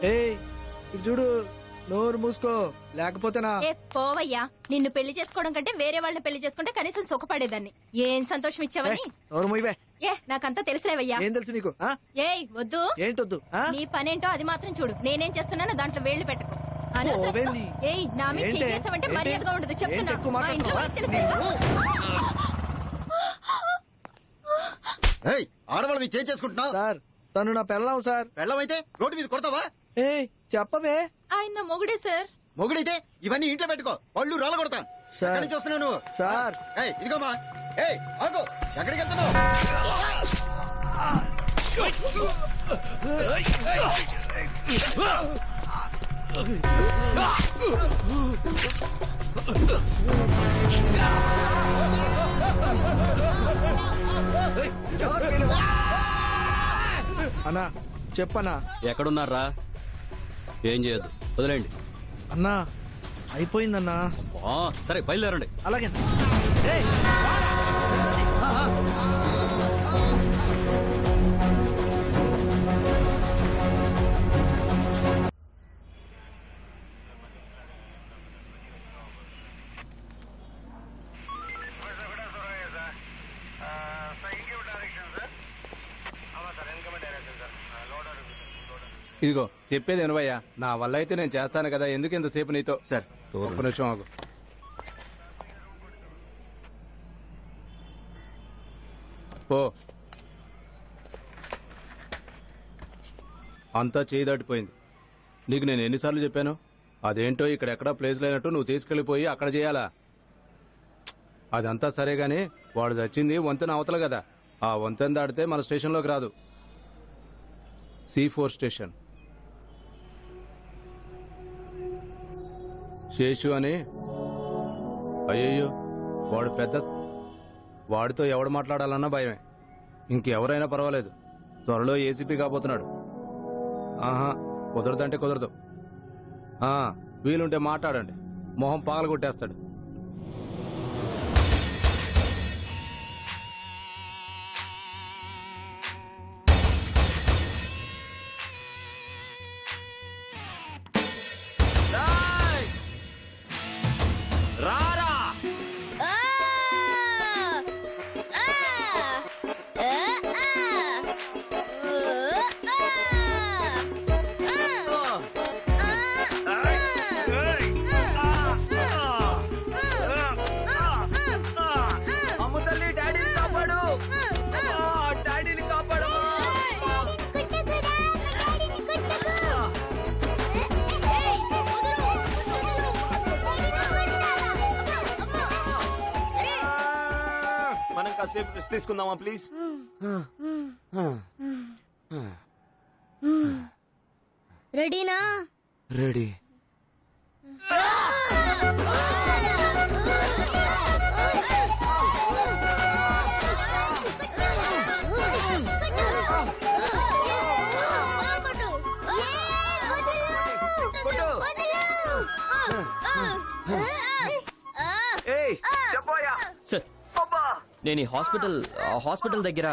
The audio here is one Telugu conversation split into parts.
ఇటు చూడు, నోరు మూసుకో లేకపోతేనా. పోవయ్యా, నిన్ను పెళ్లి చేసుకోవడం కంటే వేరే వాళ్ళని పెళ్లి చేసుకుంటే కనీసం సుఖపడేదాన్ని. ఏం సంతోషం ఇచ్చావని. నోరు మూయవే. నాకంతా తెలుసులేవయ్యా. ఏం తెలుసు నీకు? వద్దు. ఏంటొద్దు? నీ పనేంటో అది మాత్రం చూడు. నేనేం చేస్తున్నానో దాంట్లో వేళ్లు పెట్టుకో. నా మీద చేసావంటే మర్యాదగా ఉండదు చెప్తున్నా. ఆడవాళ్ళు మీరు చేంజ్ చేసుకుంటున్నావు సార్. తను నా పెళ్ళాం సార్. పెళ్ళమైతే రోడ్డు మీద కొడతావా? చెప్పవే. ఆయన మొగుడే సార్. మొగుడైతే ఇవన్నీ ఇంట్లో పెట్టుకో, పళ్ళు రాళ్ళ కొడతాను. ఎక్కడి నుంచి వస్తున్నావు నువ్వు? సార్ ఇదిగోమా. ఆగు, ఎక్కడికి వెళ్తున్నావు? అన్నా చెప్పన్నా. ఎక్కడున్నారా? ఏం చేయొద్దు, వదిలేండి. అన్నా అయిపోయిందన్నా. సరే బయలుదేరండి. అలాగే. ఇదిగో చెప్పేది వినవయ్యా. నా వల్ల అయితే నేను చేస్తాను కదా, ఎందుకు ఇంతసేపు నీతో? సార్ ఒక్క నిమిషం ఆగు. ఓ అంతా చేయి దాటిపోయింది. నీకు నేను ఎన్నిసార్లు చెప్పాను? అదేంటో ఇక్కడ ఎక్కడా ప్లేస్ లేనట్టు నువ్వు తీసుకెళ్లిపోయి అక్కడ చేయాలా? అదంతా సరే గాని వాడు చచ్చింది వంతెన అవతల కదా. ఆ వంతెన దాటితే మన స్టేషన్లోకి రాదు. C4 station. శేషు అని. అయ్యయ్యో, వాడు పెద్ద. వాడితో ఎవడు మాట్లాడాలన్నా భయమే. ఇంకెవరైనా పర్వాలేదు. త్వరలో ఏసీపీ కాబోతున్నాడు. ఆహా, కుదరదంటే కుదరదు. వీలుంటే మాట్లాడండి, మొహం పగల కొట్టేస్తాడు. తీసుకుందామా ప్లీజ్? రెడీనా? రెడీ. సార్, నేను ఈ హాస్పిటల్ దగ్గర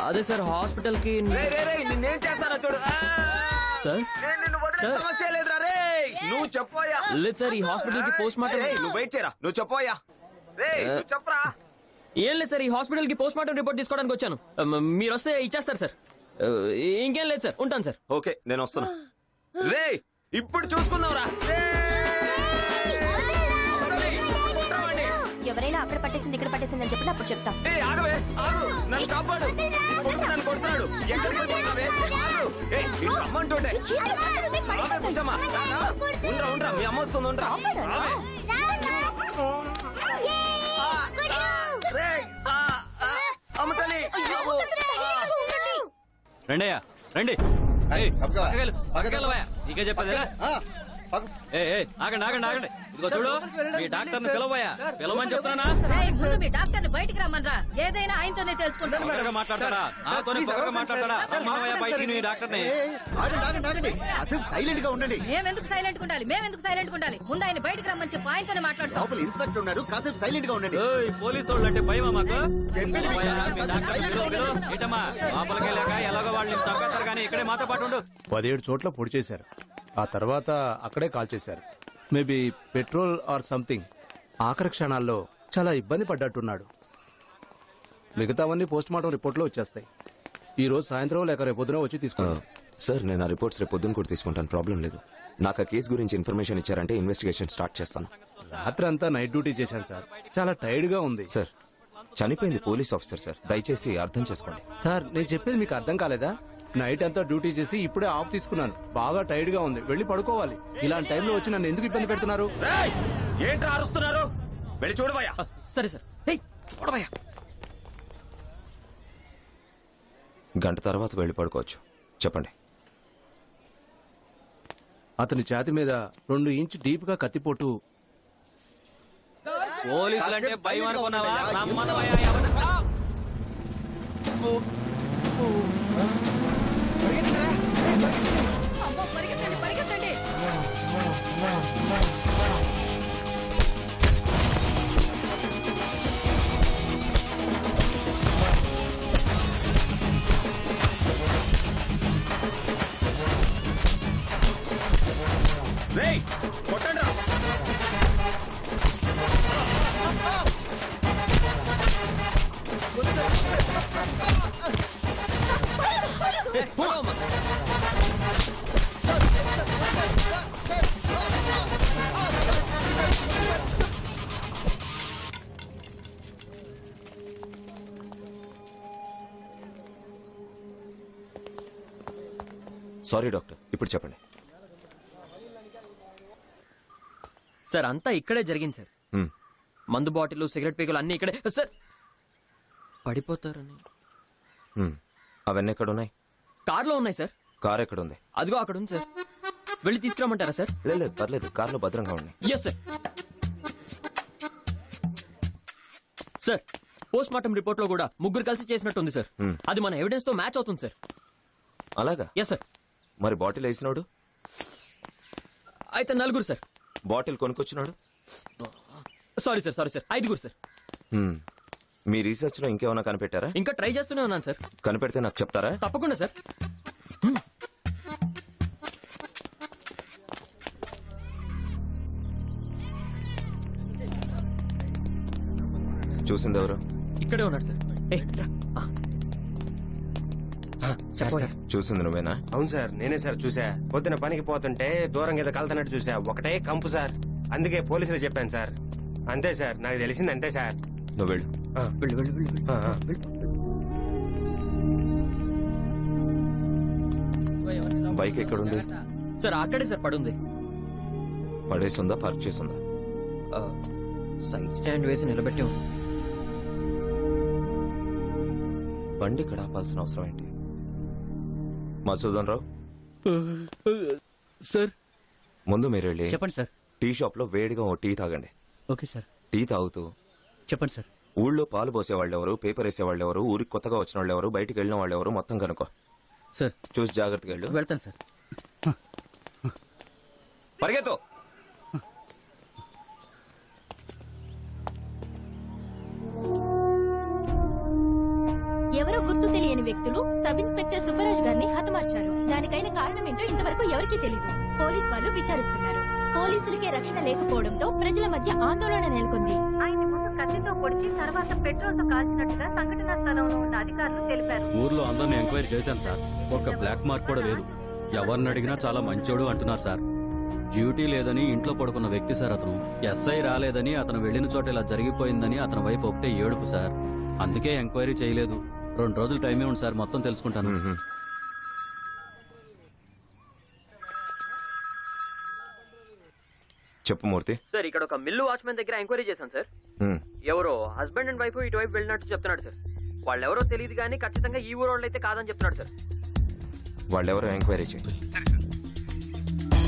అదే సార్ హాస్పిటల్ కి. నేనేం చేస్తానో చూడు సార్. సమస్య లేదురా రే, నువ్వు చెప్పోయా. లేదు సార్, ఈ హాస్పిటల్ కి పోస్ట్ మార్టం. నువ్వు వెయిట్ చేయరా, నువ్వు చెప్పోయా. చెప్పరా. ఏం లేదు సార్, ఈ హాస్పిటల్ కి పోస్ట్ మార్టం రిపోర్ట్ తీసుకోవడానికి వచ్చాను. మీరు వస్తే ఇచ్చేస్తారు సార్. ఇంకేం లేదు సార్, ఉంటాను సార్. ఓకే, నేను వస్తున్నా. రే ఇప్పుడు చూసుకుందాంరా. ఎవరైనా అక్కడ పట్టేసింది ఇక్కడ పట్టేసింది అని చెప్పి అప్పుడు చెప్తాం. ఆగవే, ఆగు, నన్ను కాపాడు. నన్ను కొడుతున్నాడు. ఎక్కడికి వెళ్ళిపోతున్నావే? రమ్మంటుంటే ఉండరా, మీ అమ్మ వస్తుంది. ఉండరా. అమ్మతల్లి రండయ్యా, రండి. నీకే చెప్పేది. ఆగండి ఆగండి ఆగండి ఇదిగో చూడు మీ డాక్టర్ ని పిలవయ్యా పిలవమని చెప్తానా ముందు మీ డాక్టర్ ని బయటికి రమ్మనరా ఏదైనా ఆయనతోనే తెలుసుకుంటాను మాట్లాడతారా నాతోనే పొగరగా మాట్లాడతారా రమ్మనవయ్యా బయటికి నీ డాక్టర్ ని ఆగండి కాసేపు సైలెంట్ గా ఉండండి. మేమెందుకు సైలెంట్ ఉండాలి మేమెందుకు సైలెంట్ ఉండాలి ముందు ఆయన బయటికి రమ్మని చెప్పి ఆయనతోనే మాట్లాడతాం లోపల ఇన్స్పెక్టర్ ఉన్నారు, కాసేపు సైలెంట్ గా ఉండండి. పోలీసు వాళ్ళు అంటే భయమా మాకు చెప్పేది మీకు కదా, కాసేపు సైలెంట్ గా ఉండండి. ఏంటమ్మా లోపలికి వెళ్ళాక ఎలాగో వాళ్ళు చంపేస్తారు కానీ ఇక్కడే మాతో పాటు ఉండు 17 చోట్ల పొడి చేశారు. ఆ తర్వాత అక్కడే కాల్ చేశారు. Maybe petrol or something. ఆఖరి క్షణాల్లో చాలా ఇబ్బంది పడ్డట్టున్నాడు. మిగతావన్నీ పోస్ట్ మార్టం రిపోర్ట్లో వచ్చేస్తాయి. ఈ రోజు సాయంత్రం లేక రేపొద్దున వచ్చి తీసుకున్నాను. సార్ నేను ఆ రిపోర్ట్స్ రేపు పొద్దున్న కూడా తీసుకుంటాను, ప్రాబ్లం లేదు. నాకు ఆ కేసు గురించి ఇన్ఫర్మేషన్ ఇచ్చారంటే ఇన్వెస్టిగేషన్ స్టార్ట్ చేస్తాను. రాత్రి అంతా నైట్ డ్యూటీ చేశాను సార్. చాలా టైర్డ్ గా ఉంది. సార్ చనిపోయింది పోలీస్ ఆఫీసర్ సార్, దయచేసి అర్థం చేసుకోండి. సార్ నేను చెప్పేది మీకు అర్థం కాలేదా? నైట్ అంతా డ్యూటీ చేసి ఇప్పుడే ఆఫ్ తీసుకున్నాను. బాగా టైర్డ్ గా ఉంది, వెళ్ళి పడుకోవాలి. ఇలాంటి టైంలో వచ్చి నన్ను ఎందుకు ఇబ్బంది పెడుతున్నారు? ఏంట్రా అరుస్తున్నారు? వెళ్ళి చూడవయ్యా. సరే సార్ చూడవయ్యా గంట తర్వాత వెళ్ళి పడుకోవచ్చు. చెప్పండి. అతని ఛాతి మీద 2 ఇంచ్ డీప్ గా కత్తిపోటు. పోలీసులంటే భయం అనుకున్నావా రమ్మనవయ్యా ఎవరిని? అమ్మో పరిగెత్తండి పరిగెత్తండి రేయ్ కొట్టండి రా. సారీ డాక్టర్, ఇప్పుడు చెప్పండి. సార్ అంతా ఇక్కడే జరిగింది సార్. హ్మ్. మందు బాటిల్ సిగరెట్ పీకులు అన్ని ఇక్కడే. సార్ పడిపోతారని హ్మ్. అవన్నీ ఎక్కడున్నాయి? కార్లో ఉన్నాయి సార్. కార్ ఎక్కడుంది? అదిగో అక్కడ ఉంది సార్. వెళ్ళి తీసుకురమ్మంటారా సార్? లేదు పర్లేదు, కార్లో భద్రంగా ఉన్నాయి. Yes sir. Sir post mortem report లో కూడా ముగ్గురు కలిసి చేసినట్టుంది సార్. అది మన ఎవిడెన్స్ తో మ్యాచ్ అవుతుంది సార్. అలాగా? Yes sir. మరి బాటిల్ వేసినాడు? అయితే 4 సార్. బాటిల్ కొనుక్కొచ్చినాడు? Sorry sir 5 sir. మీ రీసెర్చ్ లో ఇంకేమైనా కనిపెట్టారా? ఇంకా ట్రై చేస్తూనే ఉన్నాను సార్. కనిపెడితే నాకు చెప్తారా? తప్పకుండా సార్. చూసింది ఎవరు? ఇక్కడే ఉన్నాడు సార్. చూసింది నువ్వేనా? అవును సార్ నేనే సార్ చూసా. పొద్దున పనికి పోతుంటే దూరం ఏదో కలుతున్నట్టు చూసా. ఒకటే కంపు సార్. అందుకే పోలీసులు చెప్పాను సార్. అంతే సార్, నాకు తెలిసింది అంతే సార్. నువ్వు వెళ్ళు. బైక్ ఎక్కడుంది? సార్ అక్కడే సార్ పడుంది. పడేసిందా పార్క్ చేసిందా? సైడ్ స్టాండ్ వేసి నిలబెట్టే ఉంది సార్. బండి ఇక్కడ ఆపాల్సిన అవసరం ఏంటి? మసూదన్ రావు సార్ ముందు మీరు వెళ్ళి చెప్పండి సార్. టీ షాప్ లో వేడిగా ఓ టీ తాగండి. Okay sir. టీ తాగుతూ చెప్పండి సార్. ఊళ్ళో పాలు పోసేవాళ్ళు ఎవరు, పేపర్ వేసేవాళ్ళు ఎవరు, ఊరికి కొత్తగా వచ్చిన వాళ్ళు ఎవరు, బయటికి వెళ్ళిన వాళ్ళు ఎవరు మొత్తం కనుకో. సార్ చూసి జాగ్రత్తగా వెళ్ళు. వెళ్తాను సార్. పరిగెత్తు. ఎవరో గుర్తు తెలియని వ్యక్తులు సబ్ ఇన్స్పెక్టర్ సుబ్బరాజు గారిని హతమార్చారు. దానికైన కారణం ఏంటో ఇంతవరకు ఎవరికీ తెలీదు. పోలీస్ వాళ్ళు విచారిస్తున్నారు. పోలీసులకే రక్షణ లేకపోవడంతో ప్రజల మధ్య ఆందోళన నెలకొంది. ఆయన ముందు కత్తితో పొడిచి తర్వాత పెట్రోల్ తో కాల్చినట్టుగా సంఘటనా స్థలంలో ఉన్న అధికారులు తెలిపారు. ఊర్లో అందరిని ఎంక్వైరీ చేశాను సార్. ఒక బ్లాక్ మార్క్ కూడా లేదు. ఎవరిని అడిగినా చాలా మంచోడు అంటున్నారు సార్. డ్యూటీ లేదని ఇంట్లో పడుకున్న వ్యక్తి సార్ అతను. ఎస్ఐ రాలేదని అతను వెళ్లిన చోట ఇలా జరిగిపోయిందని అతని వైపు ఒకటే ఏడుపు సార్. అందుకే ఎంక్వైరీ చేయలేదు. 2 రోజులు టైమే ఉంది సార్, మొత్తం తెలుసుకుంటాను. చెప్పు మూర్తి. సార్ ఇక్కడ ఒక మిల్లు వాచ్మెన్ దగ్గర ఎంక్వైరీ చేశాను సార్. ఎవరో హస్బెండ్ అండ్ వైఫ్ ఇటువైపు వెళ్ళినట్టు చెప్తున్నాడు సార్. వాళ్ళెవరో తెలియదు కానీ ఖచ్చితంగా ఈ ఊరు వాళ్ళు అయితే కాదని చెప్తున్నాడు సార్. వాళ్ళెవరో ఎంక్వైరీ చేయి.